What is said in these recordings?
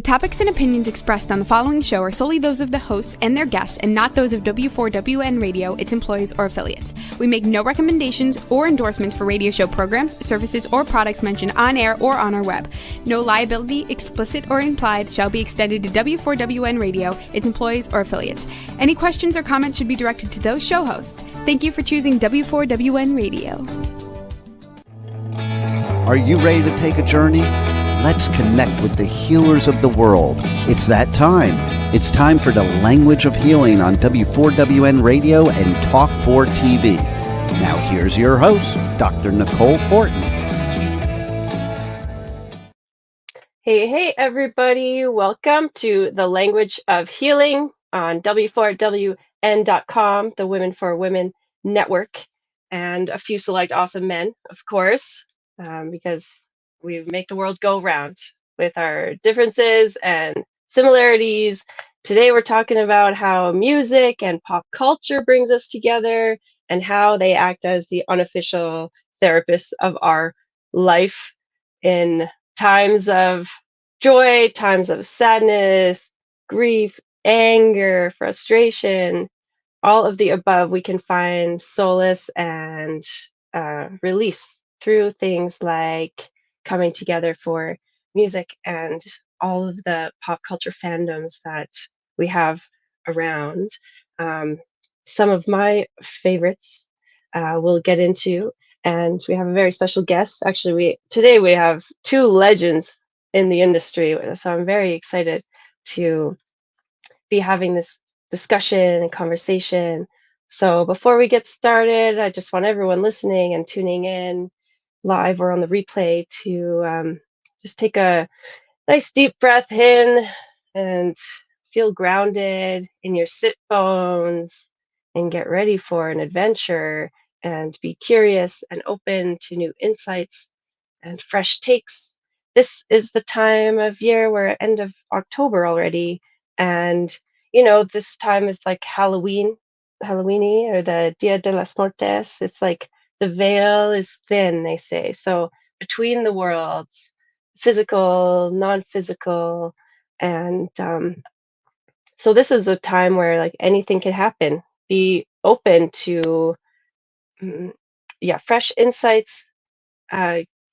topics and opinions expressed on the following show are solely those of the hosts and their guests and not those of W4WN Radio, its employees, or affiliates. We make no recommendations or endorsements for radio show programs, services, or products mentioned on air or on our web. No liability, explicit or implied, shall be extended to W4WN Radio, its employees, or affiliates. Any questions or comments should be directed to those show hosts. Thank you for choosing W4WN Radio. Are you ready to take a journey? Let's connect with the healers of the world. It's that time. It's time for the Language of Healing on W4WN Radio and Talk 4 TV. Now here's your host, Dr. Nicole Fortin. Hey, everybody. Welcome to the Language of Healing on W4WN.com, the Women for Women Network, and a few select awesome men, of course, because we make the world go round with our differences and similarities. Today, we're talking about how music and pop culture brings us together and how they act as the unofficial therapists of our life in times of joy, times of sadness, grief, anger, frustration, all of the above. We can find solace and release through things like coming together for music and all of the pop culture fandoms that we have around. Some of my favorites we'll get into, and we have a very special guest. Actually, today we have two legends in the industry, so I'm very excited to be having this discussion and conversation. So before we get started, I just want everyone listening and tuning in live or on the replay to just take a nice deep breath in and feel grounded in your sit bones and get ready for an adventure and be curious and open to new insights and fresh takes. This is the time of year. We're at end of October already, and this time is like Halloweeny, or the Dia de las Muertes. It's like the veil is thin, they say. So between the worlds, physical, non-physical, and so this is a time where like anything can happen. Be open to fresh insights.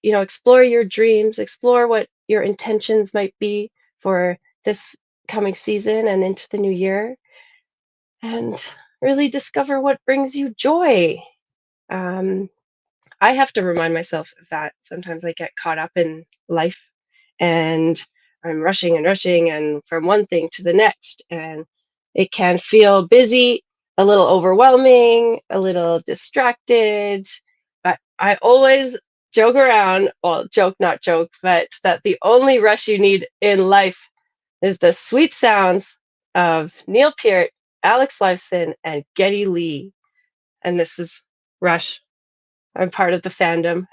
Explore your dreams, explore what your intentions might be for this coming season and into the new year, and really discover what brings you joy. I have to remind myself of that. Sometimes I get caught up in life and I'm rushing and from one thing to the next, and it can feel busy, a little overwhelming, a little distracted, but I always joke around, well, joke, not joke, but that the only rush you need in life is the sweet sounds of Neil Peart, Alex Lifeson, and Geddy Lee. And this is Rush. I'm part of the fandom.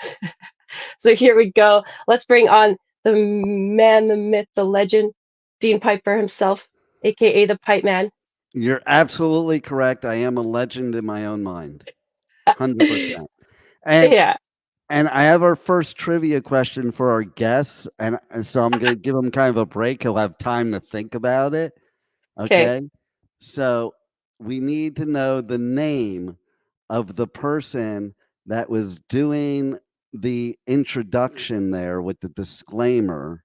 So here we go. Let's bring on the man, the myth, the legend, Dean Piper himself, aka the Pipe Man. You're absolutely correct. I am a legend in my own mind. 100%. And I have our first trivia question for our guests, and so I'm going to give him kind of a break. He'll have time to think about it. Okay. So we need to know the name of the person that was doing the introduction there with the disclaimer,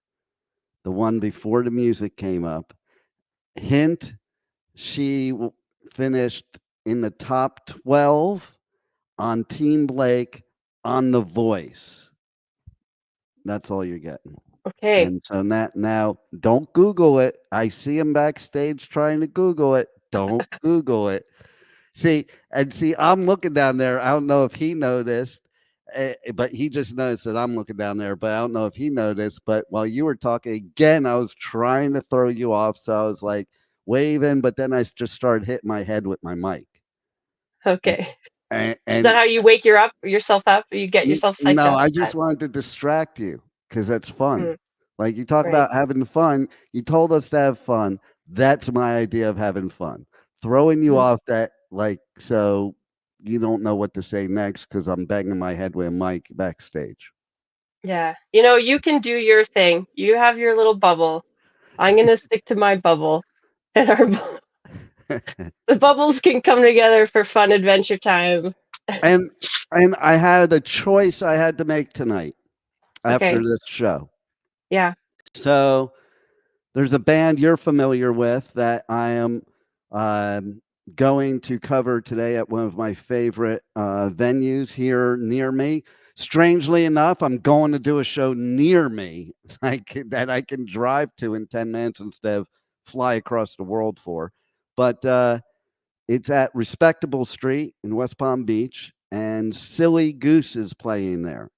the one before the music came up. Hint, she finished in the top 12 on Team Blake on The Voice. That's all you're getting. Okay. And so now don't Google it. I see him backstage trying to Google it. Don't Google it. See, I'm looking down there. I don't know if he noticed, but he just noticed that I'm looking down there, but I don't know if he noticed. But while you were talking again, I was trying to throw you off. So I was like waving, but then I just started hitting my head with my mic. Okay. And is that how you wake yourself up? You get yourself psyched up? No, I just wanted to distract you because that's fun. Like you talk about having fun. You told us to have fun. That's my idea of having fun. Throwing you off that, like, so you don't know what to say next because I'm banging my head with a mic backstage. Yeah. You can do your thing. You have your little bubble. I'm going to stick to my bubble. And the bubbles can come together for fun adventure time. And I had a choice I had to make tonight after this show. Yeah. So there's a band you're familiar with that I am going to cover today at one of my favorite venues here near me. Strangely enough, I'm going to do a show near me that I can drive to in 10 minutes instead of fly across the world for. But it's at Respectable Street in West Palm Beach, and Silly Goose is playing there.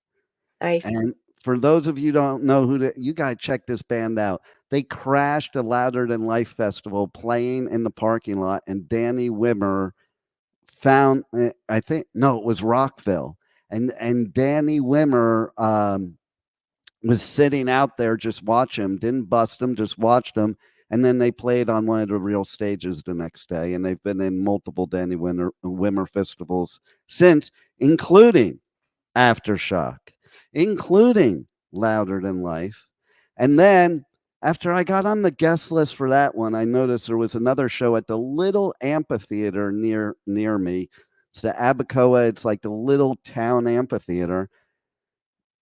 Nice. And for those of you who don't know you got to check this band out. They crashed a Louder Than Life festival playing in the parking lot, and Danny Wimmer found, it was Rockville, and Danny Wimmer was sitting out there, just watch him, didn't bust him, just watched them. And then they played on one of the real stages the next day, and they've been in multiple Danny Wimmer festivals since, including Aftershock, including Louder Than Life. And then after I got on the guest list for that one, I noticed there was another show at the little amphitheater near me. It's the Abacoa. It's like the little town amphitheater.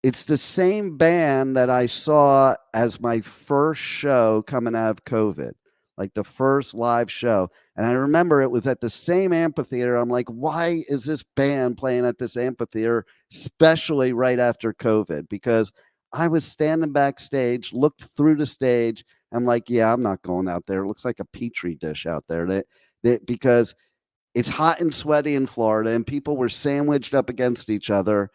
It's the same band that I saw as my first show coming out of COVID, like the first live show. And I remember it was at the same amphitheater. I'm like, why is this band playing at this amphitheater, especially right after COVID? Because I was standing backstage, looked through the stage. I'm like, yeah, I'm not going out there. It looks like a petri dish out there. Because it's hot and sweaty in Florida, and people were sandwiched up against each other.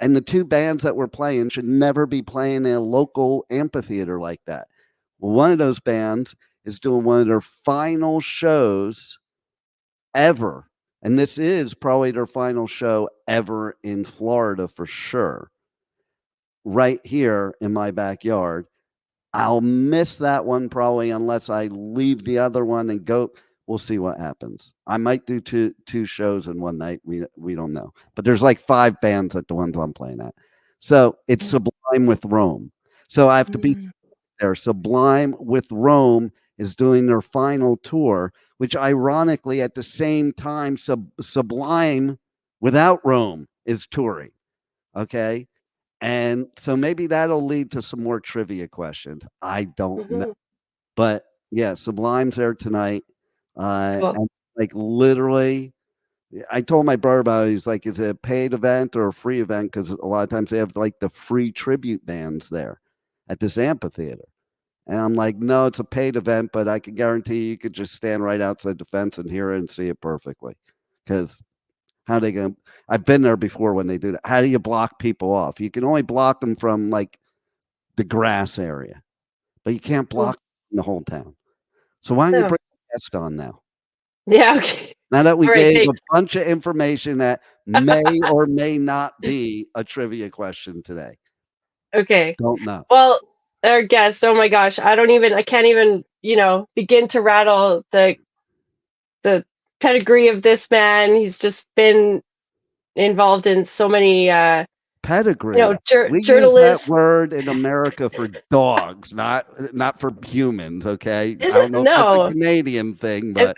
And the two bands that were playing should never be playing in a local amphitheater like that. Well, one of those bands is doing one of their final shows ever. And this is probably their final show ever in Florida for sure. Right here in my backyard. I'll miss that one probably unless I leave the other one and go. We'll see what happens. I might do two shows in one night. We don't know. But there's like 5 bands at the ones I'm playing at. So it's Sublime with Rome. So I have to be there. Sublime with Rome is doing their final tour, which ironically at the same time Sublime without Rome is touring. Okay. And so maybe that'll lead to some more trivia questions. I don't know. But yeah, Sublime's there tonight. Cool. And like literally, I told my brother about it. He's like, is it a paid event or a free event? Because a lot of times they have like the free tribute bands there at this amphitheater. And I'm like, no, it's a paid event, but I can guarantee you could just stand right outside the fence and hear it and see it perfectly. Because how they going to, I've been there before when they do that. How do you block people off? You can only block them from like the grass area, but you can't block the whole town. So why don't you bring a guest on now? Yeah, okay. Now that we gave a bunch of information that may or may not be a trivia question today. Okay. Don't know. Well, our guest, oh my gosh, I can't even, begin to rattle the pedigree of this man. He's just been involved in so many pedigree. We journalists. use that word in America for dogs, not for humans. Okay, I don't know if that's a Canadian thing, but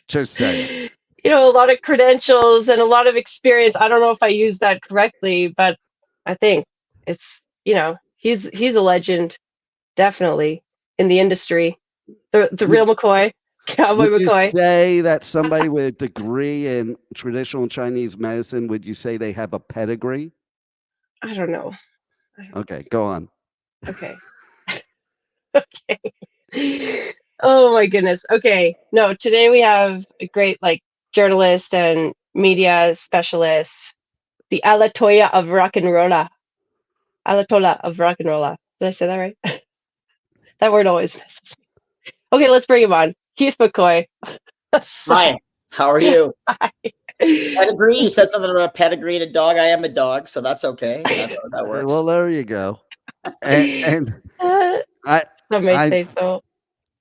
just saying. A lot of credentials and a lot of experience. I don't know if I used that correctly, but I think it's he's a legend, definitely in the industry. The real McCoy, Cowboy McCoy. Would you say that somebody with a degree in traditional Chinese medicine, would you say they have a pedigree? I don't know. Okay, go on. Okay. Okay. Oh my goodness. Okay. No, today we have a great journalist and media specialist, the Alatoya of rock and rolla. Alatola of rock and rolla. Did I say that right? That word always messes me. Okay, let's bring him on. Heath McCoy. Hi, how are you? Hi. Pedigree. You said something about pedigree and a dog. I am a dog, so that's okay. That works. Well, there you go. And some may say so.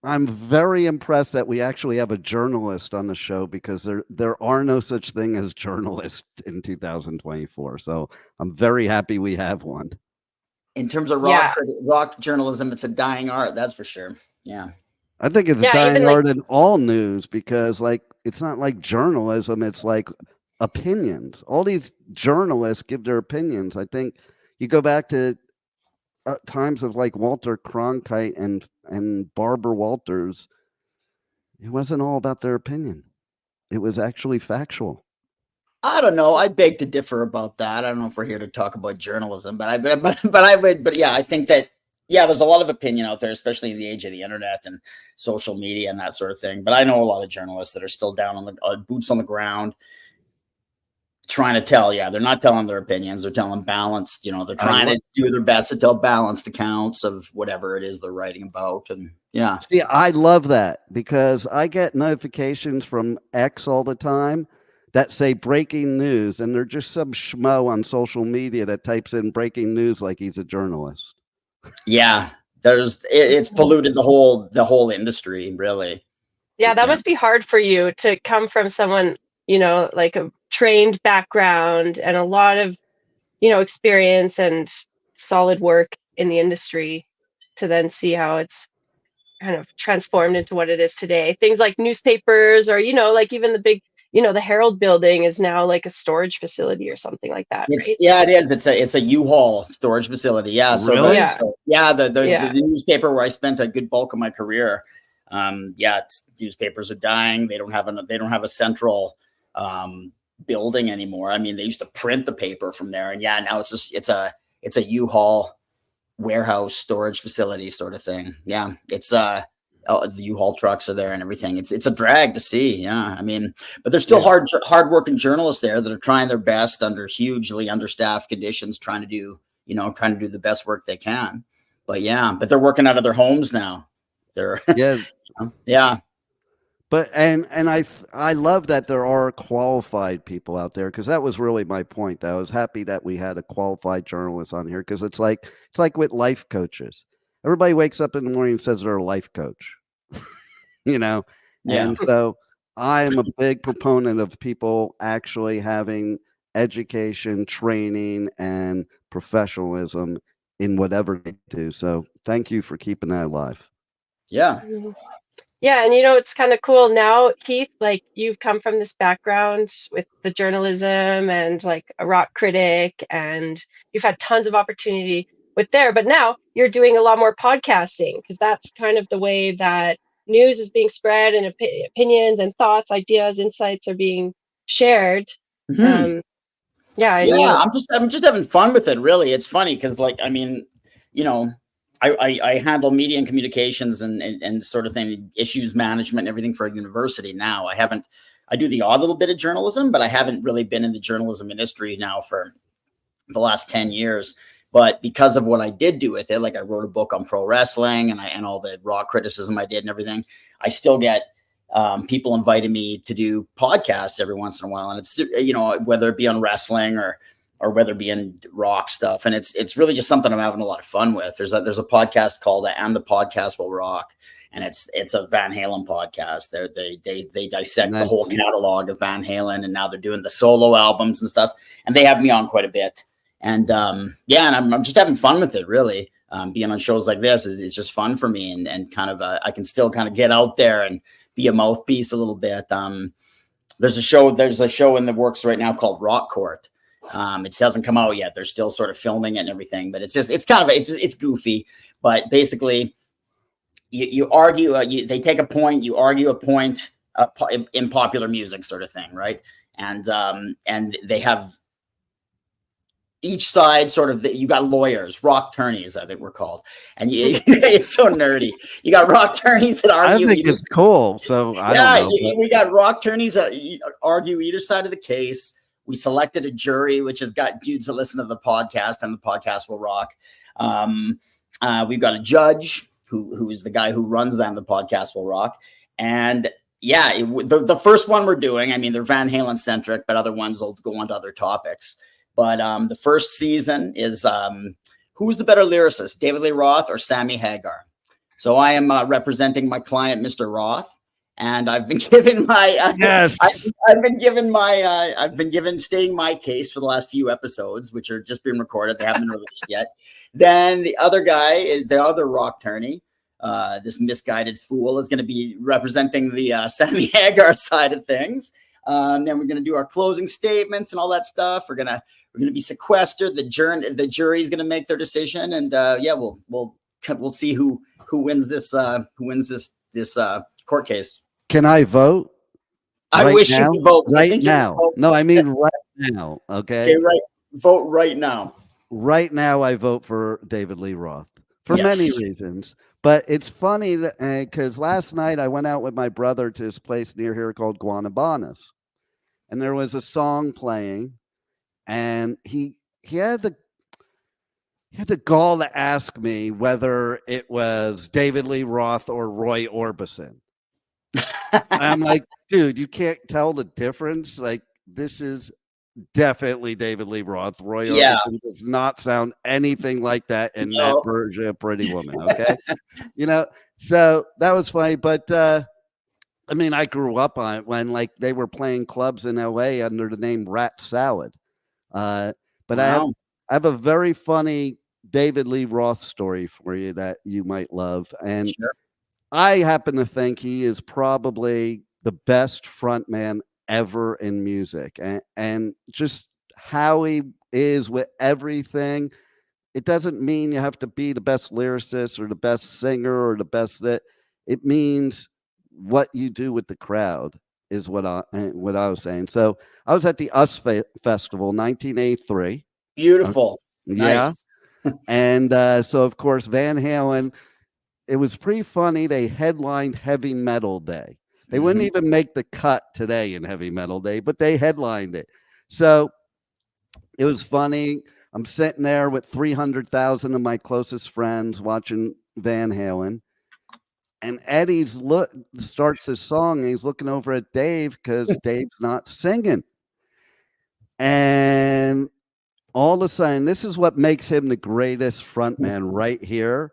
I'm very impressed that we actually have a journalist on the show, because there are no such thing as journalists in 2024. So I'm very happy we have one. In terms of rock journalism, it's a dying art, that's for sure. Yeah. I think it's dying hard in all news because, like, it's not like journalism. It's like opinions. All these journalists give their opinions. I think you go back to times of like Walter Cronkite and Barbara Walters. It wasn't all about their opinion. It was actually factual. I don't know. I beg to differ about that. I don't know if we're here to talk about journalism, but yeah, I think that, yeah, there's a lot of opinion out there, especially in the age of the internet and social media and that sort of thing. But I know a lot of journalists that are still down on the boots on the ground, trying to tell. Yeah, they're not telling their opinions. They're telling balanced. They're trying to do their best to tell balanced accounts of whatever it is they're writing about. And yeah, see, I love that because I get notifications from X all the time that say breaking news, and they're just some schmo on social media that types in breaking news like he's a journalist. Yeah, it's polluted the whole industry, really. Yeah, that must be hard for you to come from someone, like a trained background and a lot of, experience and solid work in the industry to then see how it's kind of transformed into what it is today. Things like newspapers or, like even the big, the Herald building is now like a storage facility or something like that. Right? Yeah, it is. It's a U-Haul storage facility. Yeah. So, really? The newspaper where I spent a good bulk of my career. Newspapers are dying. They don't have a central building anymore. I mean, they used to print the paper from there, and now it's a U-Haul warehouse storage facility sort of thing. Yeah, it's the U-Haul trucks are there and everything. It's a drag to see. Yeah, I mean, but there's still hard working journalists there that are trying their best under hugely understaffed conditions, trying to do the best work they can. But they're working out of their homes now. They're yeah. But and I love that there are qualified people out there, because that was really my point. I was happy that we had a qualified journalist on here, because it's like with life coaches. Everybody wakes up in the morning and says they're a life coach, Yeah. And so I am a big proponent of people actually having education, training, and professionalism in whatever they do. So thank you for keeping that alive. Yeah. Yeah, and it's kind of cool now, Heath, like you've come from this background with the journalism and like a rock critic, and you've had tons of opportunity with there, but now you're doing a lot more podcasting, because that's kind of the way that news is being spread, and opinions and thoughts, ideas, insights are being shared. Mm-hmm. I'm just having fun with it, really. It's funny because, like, I mean, I handle media and communications and sort of thing, issues management and everything for a university now. I do the odd little bit of journalism, but I haven't really been in the journalism industry now for the last 10 years. But because of what I did do with it, like I wrote a book on pro wrestling and all the raw criticism I did and everything, I still get people inviting me to do podcasts every once in a while. And it's, whether it be on wrestling or whether it be in rock stuff. And it's really just something I'm having a lot of fun with. There's a podcast called And the Podcast Will Rock. And it's a Van Halen podcast. They dissect the whole catalog of Van Halen, and now they're doing the solo albums and stuff. And they have me on quite a bit. And and I'm just having fun with it, really. Being on shows like this is just fun for me, and kind of I can still kind of get out there and be a mouthpiece a little bit. There's a show in the works right now called Rock Court. It hasn't come out yet. They're still sort of filming it and everything, but it's goofy. But basically, you argue. They take a point, you argue a point in popular music, sort of thing, right? And they have each side sort of. You got lawyers, rock attorneys, I think we're called, and it's so nerdy. You got rock attorneys that argue. I think it's cool. So I don't know. We got rock attorneys that argue either side of the case. We selected a jury, which has got dudes that listen to the podcast, and the podcast will rock. We've got a judge who is the guy who runs that, and the podcast will rock. And the first one we're doing, I mean, they're Van Halen centric, but other ones will go on to other topics. But the first season is who's the better lyricist, David Lee Roth or Sammy Hagar? So I am representing my client, Mr. Roth. And I've been given my I've been stating my case for the last few episodes, which are just being recorded. They haven't been released yet. Then the other guy is the other rock attorney. this misguided fool is going to be representing the Sammy Hagar side of things. Then we're going to do our closing statements and all that stuff. We're going to be sequestered. The jury is going to make their decision, and we'll see who wins this court case. Can I vote? I wish you could vote right now. No, I mean right now. Okay. Right. Vote right now. Right now, I vote for David Lee Roth for many reasons. But it's funny because last night I went out with my brother to this place near here called Guanabanas, and there was a song playing, and he had the gall to ask me whether it was David Lee Roth or Roy Orbison. I'm like, dude, you can't tell the difference. Like, this is definitely David Lee Roth. Roy Orbison does not sound anything like that in that version of Pretty Woman. Okay. So that was funny. But I mean, I grew up on it when like they were playing clubs in LA under the name Rat Salad. But I have a very funny David Lee Roth story for you that you might love. And I happen to think he is probably the best frontman ever in music, and just how he is with everything. It doesn't mean you have to be the best lyricist or the best singer or the best that. It means what you do with the crowd is what I was saying. So I was at the US Festival, 1983. Beautiful. Nice. Yeah. And so of course Van Halen. It was pretty funny. They headlined Heavy Metal Day. They wouldn't even make the cut today in Heavy Metal Day, but they headlined it. So it was funny. I'm sitting there with 300,000 of my closest friends watching Van Halen. And Eddie starts his song, and he's looking over at Dave because Dave's not singing. And all of a sudden, this is what makes him the greatest frontman right here.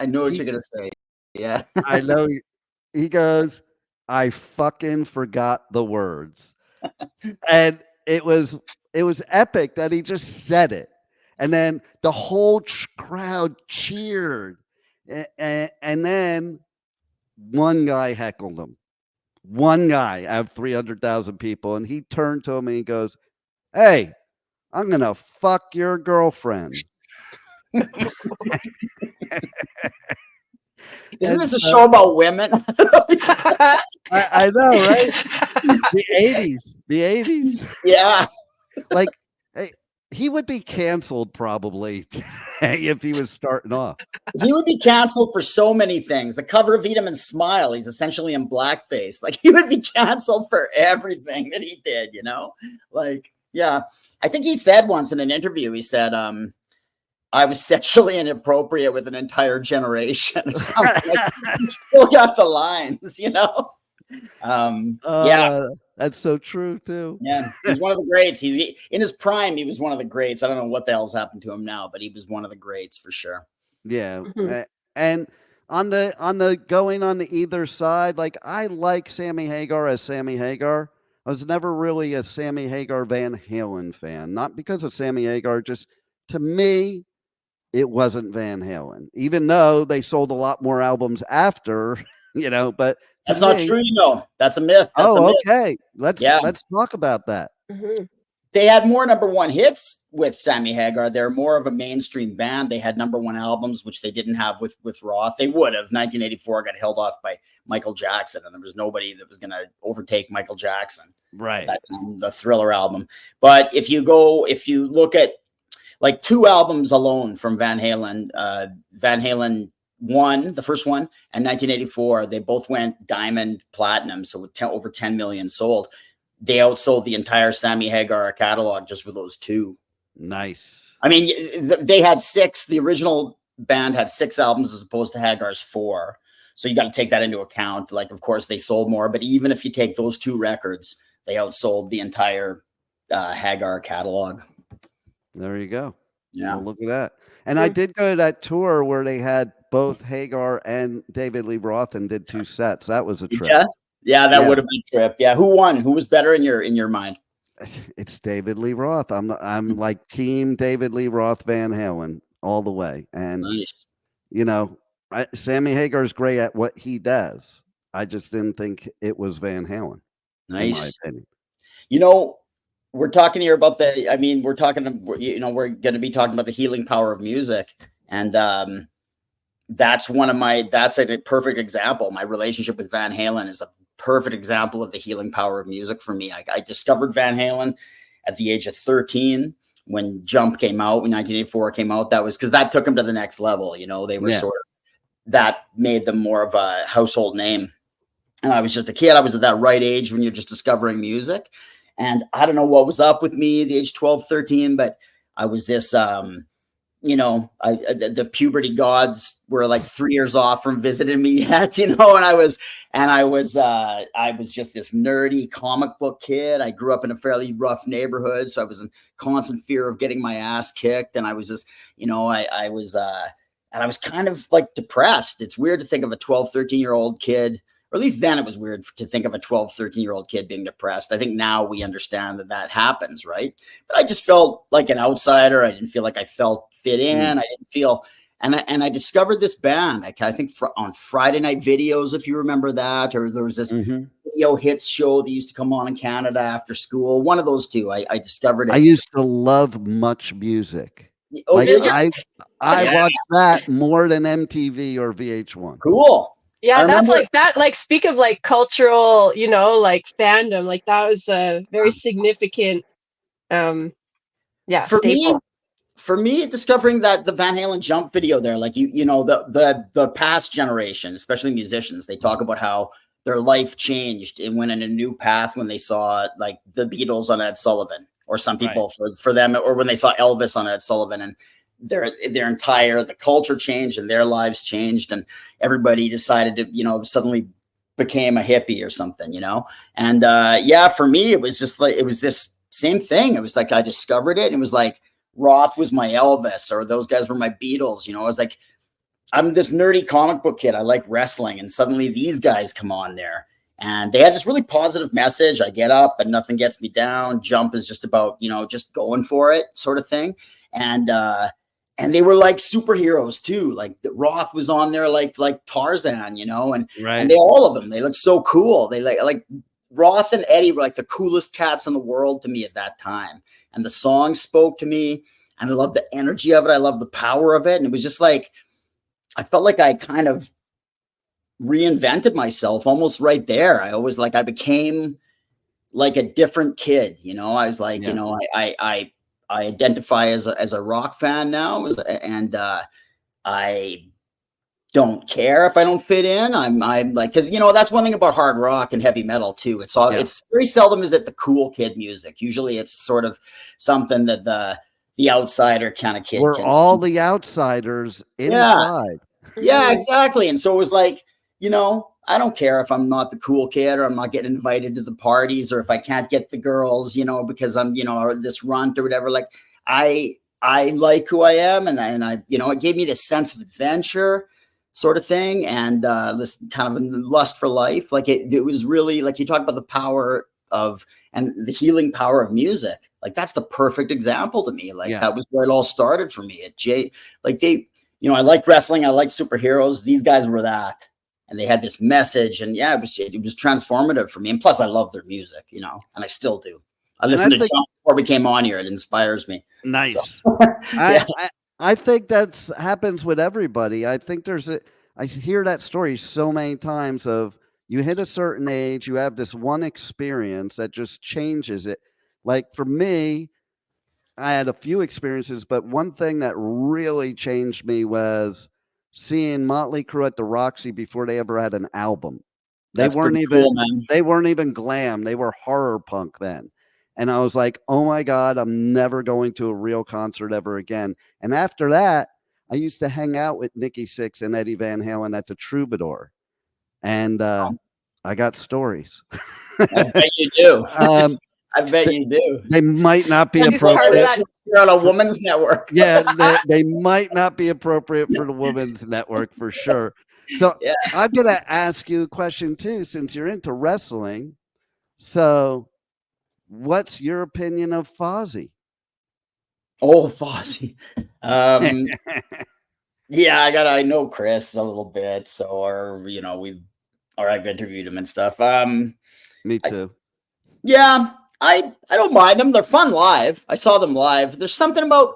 I know what you're going to say. Yeah. I know. He goes, I fucking forgot the words. And it was epic that he just said it. And then the whole crowd cheered. And then one guy heckled him. One guy out of 300,000 people. And he turned to him and he goes, hey, I'm going to fuck your girlfriend. Isn't this a show about women? I know, right? The 80s. Yeah. Like, he would be canceled probably if he was starting off. He would be canceled for so many things. The cover of Eat 'Em and Smile, he's essentially in blackface. Like, he would be canceled for everything that he did, Like, yeah. I think he said once in an interview, he said, I was sexually inappropriate with an entire generation or something. Like, he still got the lines, Yeah. That's so true too. Yeah. He's one of the greats. In his prime, he was one of the greats. I don't know what the hell's happened to him now, but he was one of the greats for sure. Yeah. And on the going on the either side, like I like Sammy Hagar as Sammy Hagar. I was never really a Sammy Hagar Van Halen fan, not because of Sammy Hagar, just to me, it wasn't Van Halen, even though they sold a lot more albums after, but that's not true. That's a myth. That's a myth. Okay. Let's talk about that. Mm-hmm. They had more #1 hits with Sammy Hagar. They're more of a mainstream band. They had #1 albums, which they didn't have with Roth. They would have. 1984 got held off by Michael Jackson, and there was nobody that was going to overtake Michael Jackson. Right. The Thriller album. But if you look at like 2 albums alone from Van Halen, Van Halen 1, the first one, and 1984, they both went diamond platinum. So with over 10 million sold. They outsold the entire Sammy Hagar catalog just with those 2. Nice. I mean, they had 6. The original band had 6 albums as opposed to Hagar's 4. So you got to take that into account. Like, of course, they sold more. But even if you take those 2 records, they outsold the entire Hagar catalog. There you go. Yeah. Well, look at that. And I did go to that tour where they had both Hagar and David Lee Roth and did 2 sets. That was a trip. Yeah, that would have been a trip. Yeah, who won? Who was better in your mind? It's David Lee Roth. I'm like team David Lee Roth Van Halen all the way. And nice. Sammy Hagar is great at what he does. I just didn't think it was Van Halen. Nice. In my opinion. You know, we're talking here about we're going to be talking about the healing power of music. And that's a perfect example. My relationship with Van Halen is a perfect example of the healing power of music for me. I discovered Van Halen at the age of 13 when Jump came out, when 1984 came out. That was because that took them to the next level. You know, they were sort of, that made them more of a household name. And I was just a kid. I was at that right age when you're just discovering music. And I don't know what was up with me at the age 12, 13, but I was this, the puberty gods were like 3 years off from visiting me yet, and I was just this nerdy comic book kid. I grew up in a fairly rough neighborhood, so I was in constant fear of getting my ass kicked. And I was just, I was kind of like depressed. It's weird to think of a 12, 13-year-old kid, or at least then it was weird to think of a 12, 13-year-old kid being depressed. I think now we understand that happens, right? But I just felt like an outsider. I didn't feel like I fit in. I didn't feel, and I discovered this band. I think on Friday Night Videos, if you remember that, or there was this video hits show that used to come on in Canada after school. One of those two. I discovered it. I used to love Much Music. Oh, did you? I watched that more than MTV or VH1. Cool. Yeah, that's like that. Like, speak of like cultural, like fandom. Like that was a very significant, staple. For me, discovering that the Van Halen Jump video there, like the past generation, especially musicians, they talk about how their life changed and went in a new path when they saw like the Beatles on Ed Sullivan, or some people for them, or when they saw Elvis on Ed Sullivan, and the culture changed and their lives changed, and everybody decided to, suddenly became a hippie or something, and for me, it was just like, it was this same thing. It was like, I discovered it, and it was like Roth was my Elvis, or those guys were my Beatles. I was like, I'm this nerdy comic book kid. I like wrestling. And suddenly these guys come on there, and they had this really positive message. I get up and nothing gets me down. Jump is just about, just going for it sort of thing. And they were like superheroes too. Like Roth was on there, like Tarzan, and they, all of them, they look so cool. They like Roth and Eddie were like the coolest cats in the world to me at that time. And the song spoke to me, and I love the energy of it. I love the power of it. And it was just like, I felt like I kind of reinvented myself almost right there. I became like a different kid. I was like, I identify as a rock fan now, and I don't care if I don't fit in. I'm like, because that's one thing about hard rock and heavy metal too. It's very seldom is it the cool kid music. Usually it's sort of something that the outsider kind of kid. We're all the outsiders inside. Yeah, exactly. And so it was like, I don't care if I'm not the cool kid, or I'm not getting invited to the parties, or if I can't get the girls, because I'm, this runt or whatever. Like I like who I am. And I, it gave me this sense of adventure sort of thing. And this kind of lust for life. Like it was really, like, you talk about the power of, and the healing power of music. Like that's the perfect example to me. Like that was where it all started for me. I liked wrestling. I liked superheroes. These guys were that. And they had this message, and it was transformative for me. And plus I love their music, and I still do. I listened to Jump before we came on here. It inspires me. Nice. So, I think that's happens with everybody. I think I hear that story so many times of, you hit a certain age, you have this one experience that just changes it. Like for me, I had a few experiences, but one thing that really changed me was seeing Motley Crue at the Roxy before they ever had an album. They weren't even glam. They were horror punk then. And I was like, oh my God, I'm never going to a real concert ever again. And after that, I used to hang out with Nikki Sixx and Eddie Van Halen at the Troubadour. And I got stories. I bet you do. I bet you do. They might not be appropriate. You're on a woman's network. Yeah, they might not be appropriate for the women's network for sure. So I'm going to ask you a question too, since you're into wrestling. So what's your opinion of Fozzy? Oh, Fozzy. Yeah, I know Chris a little bit, so I've interviewed him and stuff. Me too. I don't mind them. They're fun live. I saw them live. There's something about,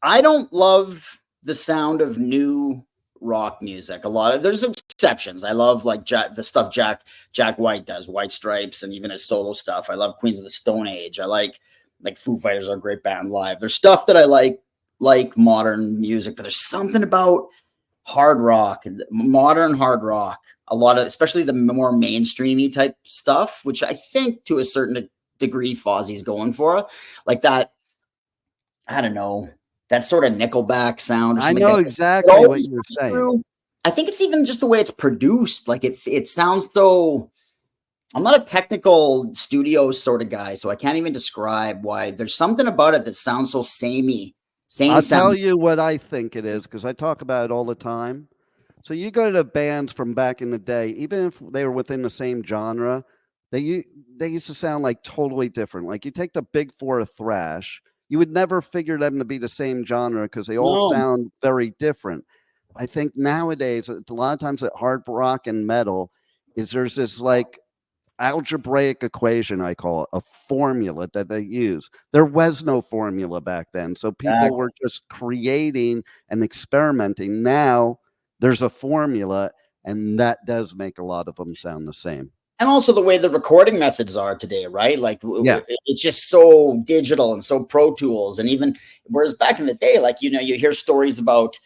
I don't love the sound of new rock music. There's exceptions. I love like the stuff Jack White does, White Stripes, and even his solo stuff. I love Queens of the Stone Age. I like Foo Fighters are a great band live. There's stuff that I like modern music, but there's something about hard rock, modern hard rock, a lot of, especially the more mainstreamy type stuff, which I think to a certain degree Fozzie's going for, like that. I don't know, that sort of Nickelback sound. Or I know exactly what you're saying. I think it's even just the way it's produced. Like it sounds so. I'm not a technical studio sort of guy, so I can't even describe why. There's something about it that sounds so samey. I'll tell you what I think it is, because I talk about it all the time. So you go to bands from back in the day, even if they were within the same genre, they used to sound like totally different. Like you take the big four of thrash, you would never figure them to be the same genre because they all sound very different. I think nowadays, a lot of times at hard rock and metal, there's this like algebraic equation, I call it, a formula that they use. There was no formula back then, so people were just creating and experimenting. Now there's a formula, and that does make a lot of them sound the same. And also the way the recording methods are today, right? Like it's just so digital and so Pro Tools, and even whereas back in the day, like you hear stories about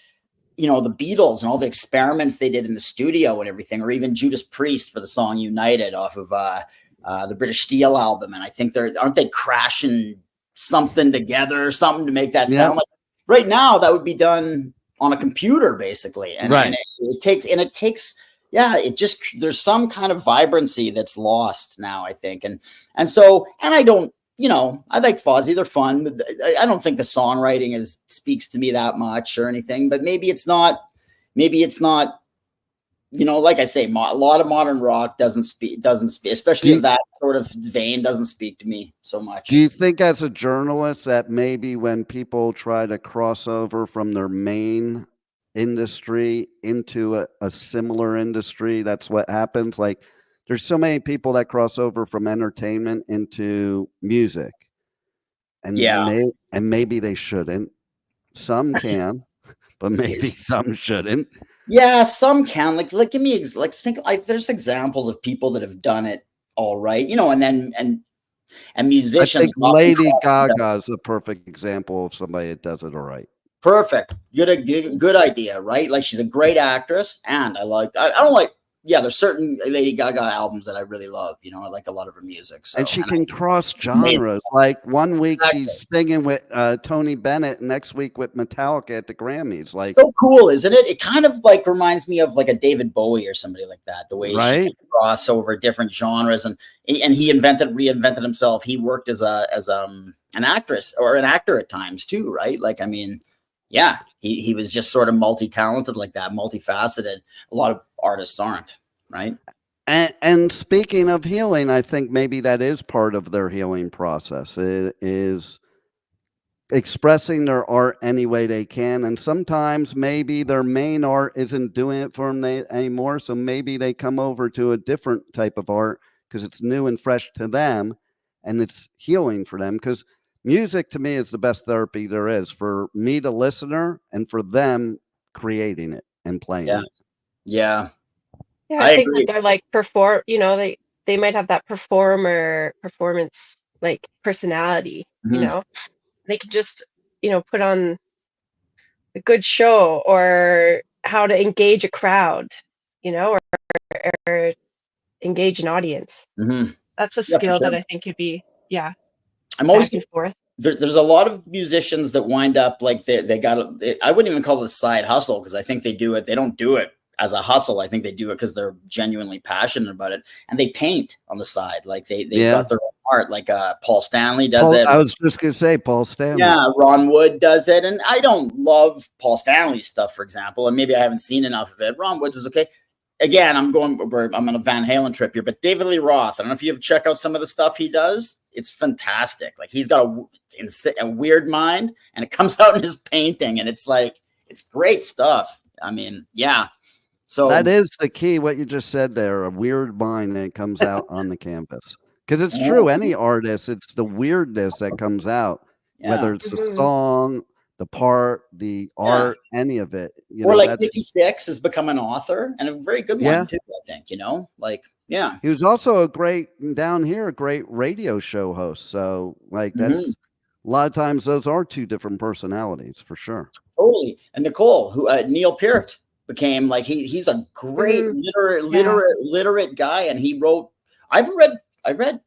the Beatles and all the experiments they did in the studio and everything, or even Judas Priest for the song United off of the British Steel album. And I think aren't they crashing something together or something to make that sound like right now that would be done on a computer basically. And, and it takes, there's some kind of vibrancy that's lost now, I think. And I don't, I like Fozzy. They're fun. I don't think the songwriting speaks to me that much or anything, but maybe it's not, like I say, a lot of modern rock doesn't speak, especially of that sort of vein, doesn't speak to me so much. Do you think as a journalist that maybe when people try to cross over from their main industry into a similar industry, that's what happens? Like, there's so many people that cross over from entertainment into music, and maybe they shouldn't. Some can, but maybe some shouldn't. Yeah, some can. Like give me there's examples of people that have done it all right, and musicians. I think Lady Gaga is a perfect example of somebody that does it all right. Perfect, good idea, right? Like she's a great actress, and I don't like. Yeah, there's certain Lady Gaga albums that I really love. I like a lot of her music. So, and she can cross genres. Like one week she's singing with Tony Bennett, next week with Metallica at the Grammys. Like so cool, isn't it? It kind of like reminds me of like a David Bowie or somebody like that. The way she can cross over different genres, and he reinvented himself. He worked as an actress or an actor at times too, right? Like I mean. Yeah, he was just sort of multi-talented like that, multifaceted. A lot of artists aren't, right? And speaking of healing, I think maybe that is part of their healing process. It is expressing their art any way they can. And sometimes maybe their main art isn't doing it for them anymore. So maybe they come over to a different type of art because it's new and fresh to them and it's healing for them. Because music to me is the best therapy there is for me, the listener, and for them creating it and playing it. Yeah, I think that they're like they might have that performance like personality, they could just, put on a good show or how to engage a crowd, or engage an audience. Mm-hmm. That's a skill that I think could be, I'm always there's a lot of musicians that wind up like they got I wouldn't even call it a side hustle because I think they don't do it as a hustle. I think they do it because they're genuinely passionate about it, and they paint on the side. Like they got their own art. Like Paul Stanley does it. I was just gonna say Paul Stanley. Yeah, Ron Wood does it, and I don't love Paul Stanley's stuff, for example, and maybe I haven't seen enough of it. Ron Wood's is okay. Again, I'm on a Van Halen trip here, but David Lee Roth, I don't know if you have checked out some of the stuff he does. It's fantastic. Like he's got a weird mind, and it comes out in his painting, and it's It's great stuff. I mean, yeah. So that is the key. What you just said there, a weird mind that comes out on the canvas. Because it's true. Any artist, it's the weirdness that comes out, whether it's the song, the part, the art, any of it. You or know, like 56 has become an author, and a very good one too, I think, you know, like, yeah. He was also a great radio show host. So like that's a lot of times those are two different personalities for sure. Totally. And Nicole, who Neil Peart became, like, he's a great literate guy, and he wrote, I read,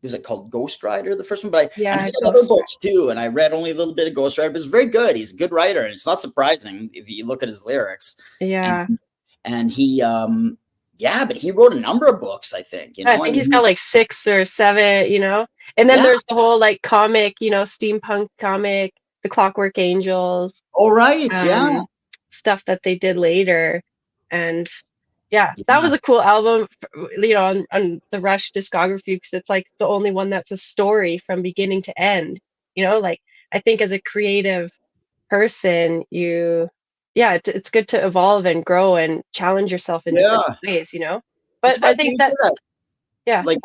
is it called Ghost Rider, the first one? But and he had other books too, and I read only a little bit of Ghost Rider, but it's very good. He's a good writer, and it's not surprising if you look at his lyrics. Yeah. And he but he wrote a number of books, I think. You know, I think he's got like 6 or 7, you know. And then there's the whole like comic, you know, steampunk comic, The Clockwork Angels. Oh, right. Stuff that they did later. And that was a cool album, you know, on the Rush discography, because it's like the only one that's a story from beginning to end. You know, like I think as a creative person, it's good to evolve and grow and challenge yourself in different ways, you know. But I think that like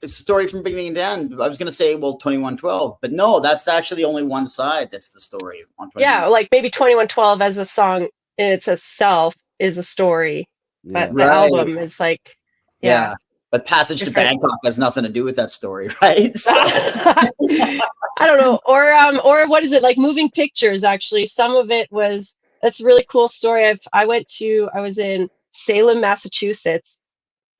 a story from beginning to end. I was going to say, well, 2112, but no, that's actually only one side. That's the story on 2112. Yeah, like maybe 2112 as a song in itself is a story, but the album is like, but Passage to Bangkok has nothing to do with that story, right? So. I don't know. Or what is it, like Moving Pictures? Actually, some of it was, that's a really cool story. I was in Salem, Massachusetts,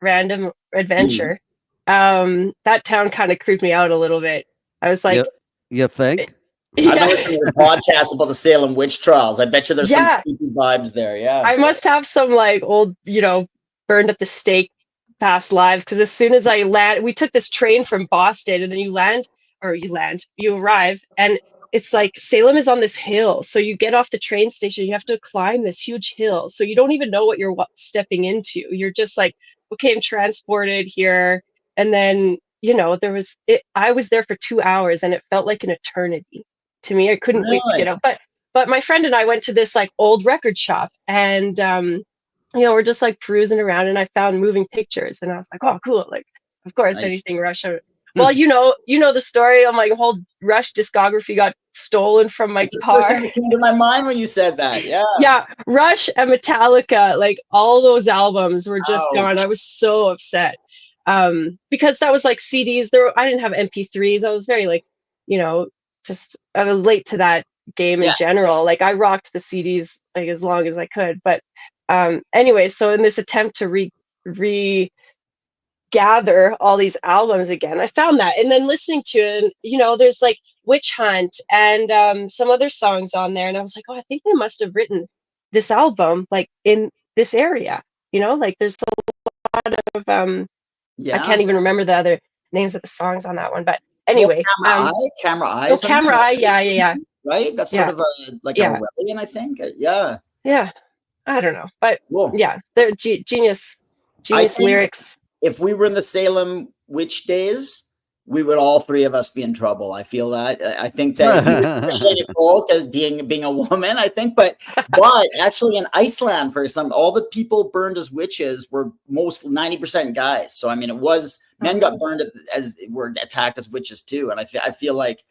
random adventure. That town kind of creeped me out a little bit. I was like, you think? I've been listening to a podcast about the Salem witch trials. I bet you there's some creepy vibes there. Yeah, I must have some like old, you know, burned at the stake past lives, because as soon as I land, we took this train from Boston, and then you arrive, and it's like Salem is on this hill, so you get off the train station, you have to climb this huge hill, so you don't even know what you're stepping into. You're just like, okay, I'm transported here. And then, you know, I was there for 2 hours, and it felt like an eternity to me. I couldn't wait to get out. But my friend and I went to this like old record shop, and you know, we're just like cruising around, and I found Moving Pictures, and I was like, oh, cool. Like, of course, anything Rush. Well, you know the story of my whole Rush discography got stolen from my car. That's the first thing that came to my mind when you said that. Yeah. Yeah, Rush and Metallica, like all those albums were just gone. I was so upset, because that was like CDs. I didn't have MP3s. I was very like, you know, I was late to that game in general. Like I rocked the CDs like as long as I could, but. Anyway, so in this attempt to regather all these albums again, I found that, and then listening to it, you know, there's like Witch Hunt and some other songs on there, and I was like, oh, I think they must have written this album like in this area, you know, like there's a lot of I can't even remember the other names of the songs on that one, but anyway, Camera Eyes, Camera Eye, yeah, right, that's sort of a rebellion, I think. I don't know, but they're genius lyrics. If we were in the Salem witch days, we would all three of us be in trouble. I feel that. I think that, especially Nicole, because being a woman, I think, but actually in Iceland, for all the people burned as witches were 90% guys. So I mean, it was men got burned as were attacked as witches too, and I feel like